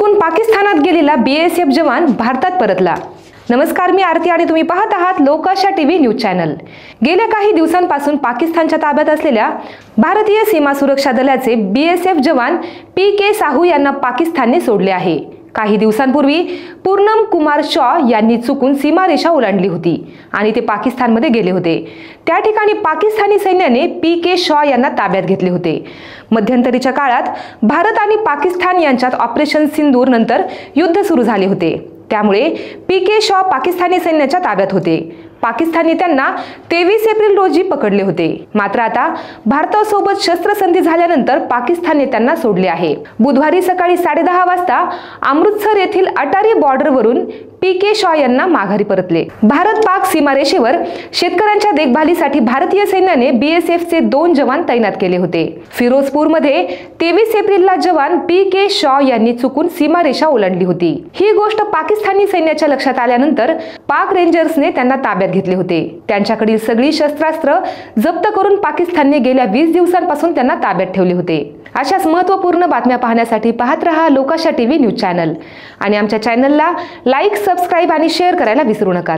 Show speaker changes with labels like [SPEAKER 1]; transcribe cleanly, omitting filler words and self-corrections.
[SPEAKER 1] चुकून पाकिस्तानात गेलेला BSF जवान भारतात परतला। नमस्कार, मी आरती आणि तुम्ही पाहत आहात लोकाशा टीव्ही न्यूज चॅनल। गेल्या काही दिवसांपासून पाकिस्तानच्या ताब्यात असलेल्या भारतीय सीमा सुरक्षा दलाचे BSF जवान PK साहू यांना पाकिस्तानने सोडले आहे। काही दिवसांपूर्वी पूर्णम कुमार शॉ यांनी चुकून सीमारेषा ओलांडली होती आणि ते पाकिस्तानमध्ये गेले होते। त्या ठिकाणी पाकिस्तानी सैन्याने PK शॉ यांना ताब्यात घेतले होते। मध्यंतरीच्या काळात भारत आणि पाकिस्तान यांच्यात ऑपरेशन सिंदूर नंतर युद्ध सुरू झाले होते। त्यामुळे PK शॉ पाकिस्तानी सैन्याच्या ताब्यात होते। पाकिस्तानने त्यांना 23 एप्रिल रोजी पकडले होते। मात्र आता भारतासोबत शस्त्रसंधी झाल्यानंतर पाकिस्तानने त्यांना सोडले आहे। बुधवारी सकाळी 10:30 वाजता अमृतसर येथील अटारी बॉर्डरवरून PK शॉ यांना माघारी परतले। भारत-पाक सीमारेषेवर शेतकऱ्यांच्या देखभालीसाठी भारतीय सैन्याने BSFचे 2 जवान तैनात केले होते। फिरोजपूरमध्ये 23 एप्रिलला जवान PK शॉ यांनी चुकून सीमारेषा ओलांडली होती। ही गोष्ट पाकिस्तानी सैन्याच्या लक्षात आल्यानंतर पाक रेंजर्सने त्यांना ताब्यात घेतले होते। त्यांच्याकडील सगळी शस्त्रास्त्र जप्त करून पाकिस्तानने गेल्या 20 दिवसांपासून त्यांना ताब्यात ठेवले होते। अशाच महत्त्वपूर्ण बातम्या पाहण्यासाठी पाहत रहा लोकाशा टीव्ही न्यूज चॅनल आणि आमच्या चॅनलला लाईक, सबस्क्राइब आणि शेअर करायला विसरू नका।